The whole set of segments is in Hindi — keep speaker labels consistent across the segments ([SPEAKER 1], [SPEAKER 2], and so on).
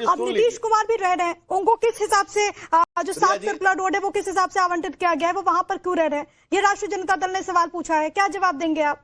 [SPEAKER 1] अब नीतीश कुमार भी रह रहे हैं, उनको किस हिसाब से जो 7 सर्कुलर रोड है वो किस हिसाब से आवंटित किया गया है, वो वहां पर क्यों रह रहे हैं? ये राष्ट्रीय जनता दल ने सवाल पूछा है, क्या जवाब देंगे आप?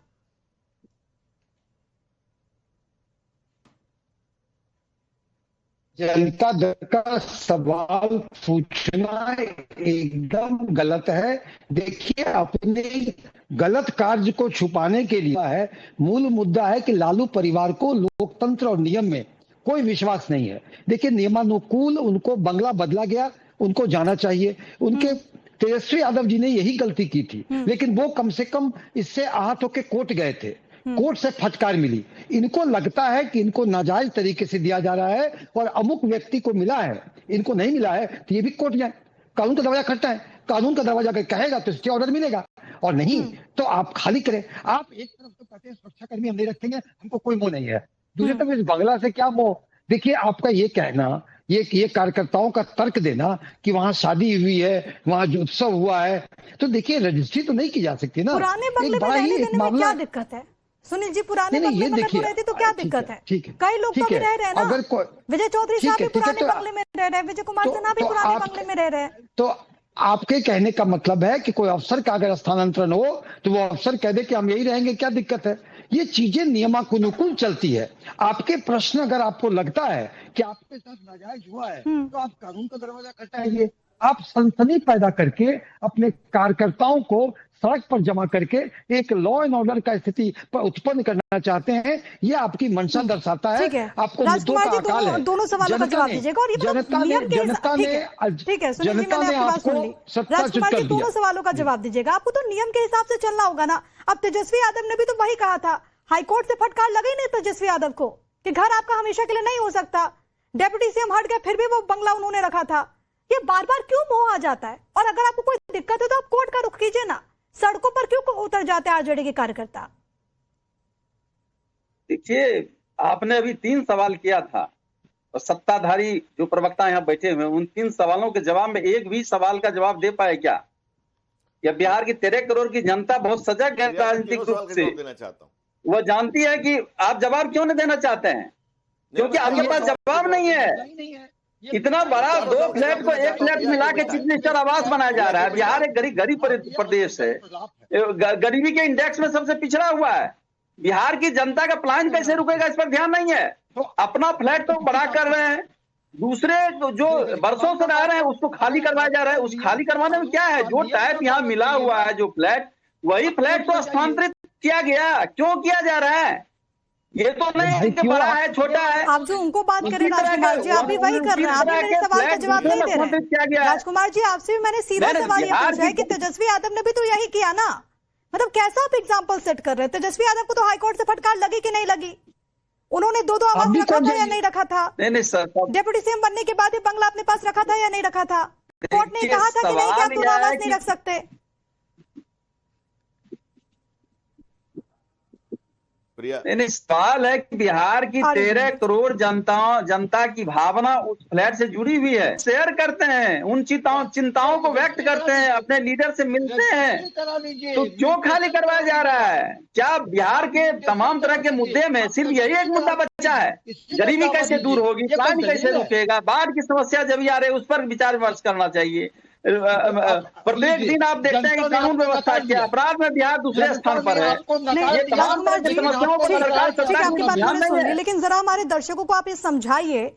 [SPEAKER 2] जनता दल का सवाल पूछना एकदम गलत है। देखिए, अपने गलत कार्य को छुपाने के लिए है। मूल मुद्दा है कि लालू परिवार को लोकतंत्र और नियम में कोई विश्वास नहीं है। देखिए, नियमानुकूल उनको बंगला बदला गया, उनको जाना चाहिए। उनके तेजस्वी यादव जी ने यही गलती की थी, लेकिन वो कम से कम इससे आहत होकर कोर्ट गए थे, कोर्ट से फटकार मिली। इनको लगता है कि इनको नाजायज तरीके से दिया जा रहा है और अमुक व्यक्ति को मिला है, इनको नहीं मिला है तो ये भी कोर्ट जाए। कानून का दरवाजा खटता है, कानून का दरवाजा अगर कहेगा तो स्टे ऑर्डर मिलेगा, और नहीं तो आप खाली करें। आप एक तरफ तो कहते हैं सुरक्षाकर्मी हम नहीं रखेंगे, हमको कोई मोह नहीं है, दूसरी तरफ इस बंगला से क्या मोह। देखिए, आपका ये कहना, ये कार्यकर्ताओं का तर्क देना कि वहां शादी हुई है, वहां जो उत्सव हुआ है, तो देखिए रजिस्ट्री तो नहीं की जा सकती ना।
[SPEAKER 1] पुराने बंगले में रहने देने में क्या दिक्कत है सुनील जी? पुराने बंगले में अगर रहती तो क्या दिक्कत है?
[SPEAKER 2] ठीक है,
[SPEAKER 1] कई लोग तो भी रह रहे हैं ना।
[SPEAKER 2] अगर
[SPEAKER 1] विजय चौधरी साहब भी पुराने बंगले में रह रहे हैं, विजय कुमार सिन्हा भी पुराने बंगले में रह रहे हैं।
[SPEAKER 2] तो आपके कहने का मतलब है कि कोई अफसर का अगर स्थानांतरण हो तो वो अफसर कह दे कि हम यही रहेंगे, क्या दिक्कत है? ये चीजें नियमानुकूल चलती है। आपके प्रश्न अगर आपको लगता है कि आपके साथ नाजायज हुआ है तो आप कानून का दरवाजा खटकाइए। आप सनसनी पैदा करके अपने कार्यकर्ताओं को सड़क पर जमा करके एक लॉ एंड ऑर्डर का स्थिति पर उत्पन्न करना चाहते हैं। ये आपकी मंशा दर्शाता है। आपको मुद्दों का अकाल है।
[SPEAKER 1] दोनों सवालों का जवाब दीजिएगा। और ये
[SPEAKER 2] जनता ने आपको सत्ताच्युत कर दिया।
[SPEAKER 1] दोनों सवालों का जवाब दीजिएगा। आपको तो नियम के हिसाब से चलना होगा ना। अब तेजस्वी यादव ने भी तो वही कहा था, हाईकोर्ट से फटकार लगी नहीं तेजस्वी यादव को कि घर आपका हमेशा के लिए नहीं हो सकता। डेप्यूटी सीएम हट गया, फिर भी वो बंगला उन्होंने रखा था। ये बार बार क्यों मोह आ जाता है? और अगर आपको कोई दिक्कत है तो आप कोर्ट का रुख कीजिए ना, सड़कों पर क्यों उतर जाते हैं आरजेडी के कार्यकर्ता?
[SPEAKER 3] देखिए, आपने अभी 3 सवाल किया था और सत्ताधारी जो प्रवक्ता यहाँ बैठे हुए उन 3 सवालों के जवाब में एक भी सवाल का जवाब दे पाए क्या? या बिहार की 13 करोड़ की जनता बहुत सजग है राजनीतिक रूप से, वह जानती है कि आप जवाब क्यों नहीं देना चाहते हैं, क्योंकि आपके पास जवाब नहीं है। इतना बड़ा 2 फ्लैट को 1 फ्लैट मिला के चीफ मिनिस्टर आवास बनाया जा रहा है। बिहार एक गरीब प्रदेश है, गरीबी के इंडेक्स में सबसे पिछड़ा हुआ है। बिहार की जनता का प्लान कैसे रुकेगा, इस पर ध्यान नहीं है। तो अपना फ्लैट तो बड़ा कर रहे हैं, दूसरे जो बरसों से रह रहे हैं उसको खाली करवाया जा रहा है। उस खाली करवाने में क्या है? जो टाइप यहाँ मिला हुआ है, जो फ्लैट, वही फ्लैट तो स्थानांतरित किया गया। क्यों किया जा रहा है? ये तो नहीं कि बड़ा है छोटा है।
[SPEAKER 1] आप जो उनको बात करें राजकुमार जी, आप भी वही कर रहे हैं। आप भी मेरे सवाल का जवाब नहीं दे रहे। राजकुमार जी, आपसे भी मैंने सीधा सवाल ये पूछा है कि तेजस्वी यादव ने भी तो यही किया ना। मतलब कैसा आप एग्जाम्पल सेट कर रहे हैं? तेजस्वी यादव को तो हाईकोर्ट से फटकार लगी कि नहीं लगी? उन्होंने 2 आवास रखा था या नहीं रखा था?
[SPEAKER 3] नहीं सर,
[SPEAKER 1] डेप्यूटी सीएम बनने के बाद ये बंगला अपने पास रखा था या नहीं रखा था? कोर्ट ने कहा था कि नहीं कि आप 2 आवास नहीं रख सकते।
[SPEAKER 3] नहीं, सवाल है कि बिहार की 13 करोड़ जनता की भावना उस फ्लैट से जुड़ी हुई है। शेयर करते हैं, उन चिंताओं को व्यक्त करते हैं, अपने लीडर से मिलते हैं। तो क्यों खाली करवाया जा रहा है? क्या बिहार के तमाम तरह के मुद्दे में सिर्फ यही एक मुद्दा बचा है? गरीबी कैसे दूर होगी, प्लान कैसे रुकेगा, बाढ़ की समस्या जब आ रही है उस पर विचार विमर्श करना चाहिए। प्रत्येक दिन आप देखते हैं कि कानून व्यवस्था के अपराध में बिहार दूसरे स्थान पर है।
[SPEAKER 1] लेकिन जरा हमारे दर्शकों को आप ये समझाइए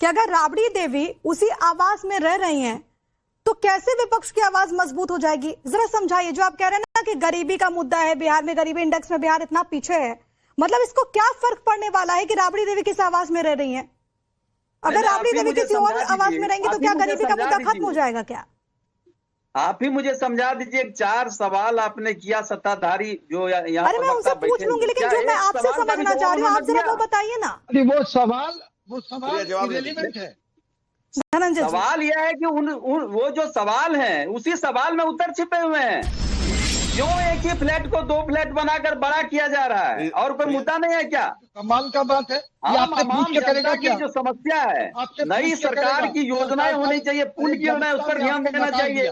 [SPEAKER 1] कि अगर राबड़ी देवी उसी आवास में रह रही हैं तो कैसे विपक्ष की आवाज मजबूत हो जाएगी? जरा समझाइए। जो आप कह रहे हैं ना कि गरीबी का मुद्दा है, बिहार में गरीबी इंडेक्स में बिहार इतना पीछे है, मतलब इसको क्या फर्क पड़ने वाला है कि राबड़ी देवी किस आवास में रह रही है? अगर राबड़ी देवी किसी और आवास में रहेंगे तो क्या गरीबी का मुद्दा खत्म हो जाएगा क्या?
[SPEAKER 3] आप ही मुझे समझा दीजिए। 4 सवाल आपने किया सत्ताधारी जो यहाँ।
[SPEAKER 1] अरे मैं उनसे पूछ लूंगी, लेकिन जो मैं आपसे समझना चाह रही हूँ आप जरा वो बताइए ना।
[SPEAKER 2] वो सवाल रिलेवेंट है।
[SPEAKER 1] धनंजय,
[SPEAKER 3] सवाल यह है कि वो जो सवाल है उसी सवाल में उत्तर छिपे हुए हैं। क्यों एक ही फ्लैट को 2 फ्लैट बनाकर बड़ा किया जा रहा है? और कोई मुद्दा नहीं है क्या?
[SPEAKER 2] कमाल का बात है। करेगा क्या?
[SPEAKER 3] जो समस्या है, नई सरकार की योजनाएं होनी चाहिए, पुल की योजना, उस पर ध्यान देना चाहिए।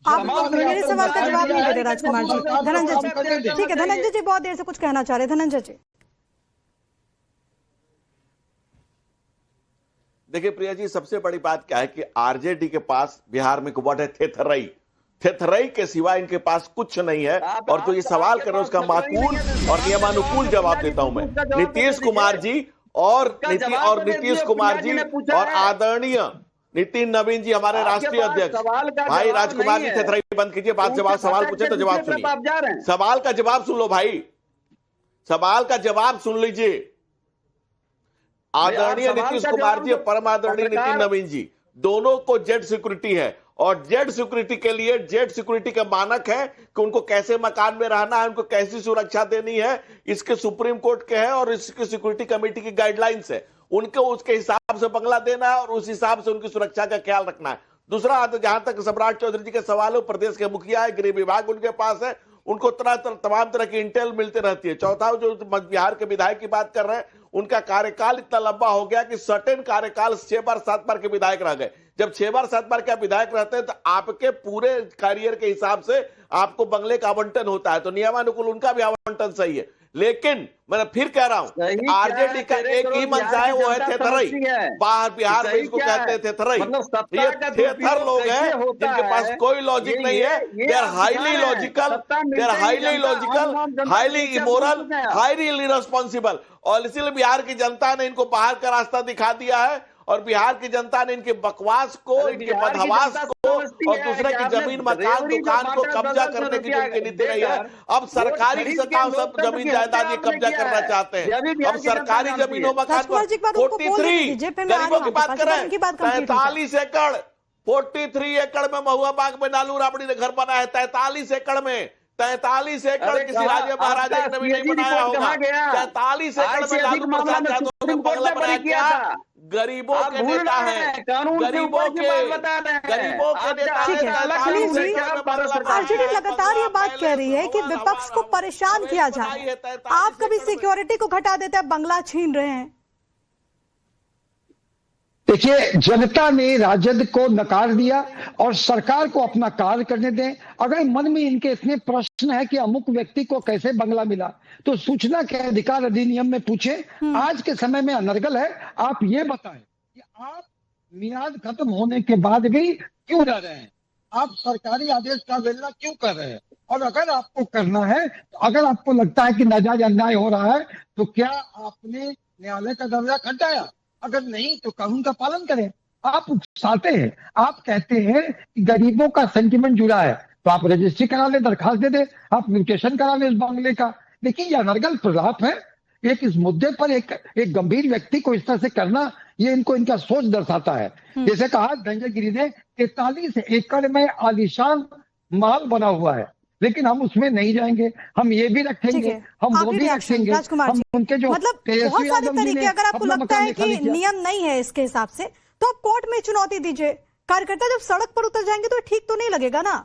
[SPEAKER 1] आप मेरे सवाल का जवाब नहीं दे रहे राजकुमार जी। धनंजय जी, ठीक है, धनंजय जी बहुत देर से कुछ कहना चाह रहे। धनंजय जी,
[SPEAKER 4] देखिए प्रिया जी, सबसे बड़ी बात क्या है कि आरजेडी के पास बिहार में वर्ड है थेथरई। थेथरई के सिवा इनके पास कुछ नहीं है। और जो ये सवाल कर रहे हैं उसका माकूल और नियमानुकूल जवाब देता हूं मैं। नीतीश कुमार जी और नीतीश कुमार जी और आदरणीय नितिन नवीन जी, हमारे राष्ट्रीय अध्यक्ष भाई राजकुमार जी, थेथरई बंद कीजिए। बात जवाब, सवाल पूछे तो जवाब सुनिए। सवाल का जवाब सुन लो भाई, सवाल का जवाब सुन लीजिए। आदरणीय नीतीश कुमार जी और परम आदरणीय नितिन नवीन जी, दोनों को जेड सिक्योरिटी है। और जेड सिक्योरिटी के लिए जेड सिक्योरिटी का मानक है कि उनको कैसे मकान में रहना है, उनको कैसी सुरक्षा देनी है, इसके सुप्रीम कोर्ट के है और इसके सिक्योरिटी कमेटी की गाइडलाइंस है। उनको उसके हिसाब से बंगला देना है और उस हिसाब से उनकी सुरक्षा का ख्याल रखना है। दूसरा, जहां तक सम्राट चौधरी जी के सवाल है, प्रदेश के मुखिया है, गृह विभाग उनके पास है, उनको तमाम तरह की इंटेल मिलती रहती है। चौथा, जो बिहार के विधायक की बात कर रहे हैं, उनका कार्यकाल इतना लंबा हो गया कि सर्टेन कार्यकाल 6 बार 7 बार के विधायक रह गए। जब 6 बार 7 बार के विधायक रहते हैं तो आपके पूरे कैरियर के हिसाब से आपको बंगले का आवंटन होता है, तो नियमानुकूल उनका भी आवंटन सही है। लेकिन मैं फिर कह रहा हूं, आरजेडी का एक ही मंशा है, वो है थेथरई। बाहर बिहार में इसको कहते हैं थेथरई। ये थेथर लोग हैं जिनके पास कोई लॉजिक नहीं है। They are highly logical, they are highly logical, highly immoral, highly irresponsible. और इसीलिए बिहार की जनता ने इनको बाहर का रास्ता दिखा दिया है और बिहार की जनता ने इनके बकवास को, इनके बदहवास को और दूसरे की जमीन, मकान, दुकान को कब्जा करने की जो इनकी नीति रही है, अब सरकारी सब जमीन जायदाद ये कब्जा करना चाहते हैं। अब सरकारी जमीनों मकान पर 43 गरीबों की बात कर रहे हैं, 43 एकड़, 43 एकड़ में महुआ बाग में लालू राबड़ी ने घर बनाया है। 43 एकड़ में, 43 एकड़ किसी राजा महाराजा ने भी नहीं बनाया होगा। 43 एकड़ में लालू प्रसाद यादव ने बंगला बनाया। क्या गरीबों के नेता हैं, गरीबों के नेता
[SPEAKER 1] आरजेडी लगातार ये बात कह रही है कि विपक्ष को परेशान किया जाए। आप कभी सिक्योरिटी को घटा देते हैं, बंगला छीन रहे हैं।
[SPEAKER 2] देखिए, जनता ने राजद को नकार दिया और सरकार को अपना कार्य करने दें। अगर मन में इनके इतने प्रश्न है कि अमुक व्यक्ति को कैसे बंगला मिला, तो सूचना के अधिकार अधिनियम में पूछे। आज के समय में अनर्गल है। आप ये बताएं कि आप मियाद खत्म होने के बाद भी क्यों रह रहे हैं, आप सरकारी आदेश का अवहेलना क्यों कर रहे हैं? और अगर आपको करना है, तो अगर आपको लगता है कि नाजायज अन्याय हो रहा है, तो क्या आपने न्यायालय का दर्जा घटाया? अगर नहीं तो कानून का पालन करें। आप उकसाते हैं, आप कहते हैं कि गरीबों का सेंटिमेंट जुड़ा है, तो आप रजिस्ट्री करा ले, दरखास्त दे दे, आप म्यूटेशन करा ले इस बंगले का। लेकिन यह अनर्गल प्रलाप है। एक इस मुद्दे पर एक गंभीर व्यक्ति को इस तरह से करना, ये इनका सोच दर्शाता है। जैसे कहा धनंजय ने 43 एकड़ में आलीशान महल बना हुआ है, लेकिन हम उसमें नहीं जाएंगे। हम ये भी रखेंगे, हम वो भी रखेंगे, हम उनके जो
[SPEAKER 1] मतलब बहुत सारे तरीके, अगर आपको लगता है कि नियम नहीं है इसके हिसाब से, तो आप कोर्ट में चुनौती दीजिए। कार्यकर्ता जब सड़क पर उतर जाएंगे तो ठीक तो नहीं लगेगा ना।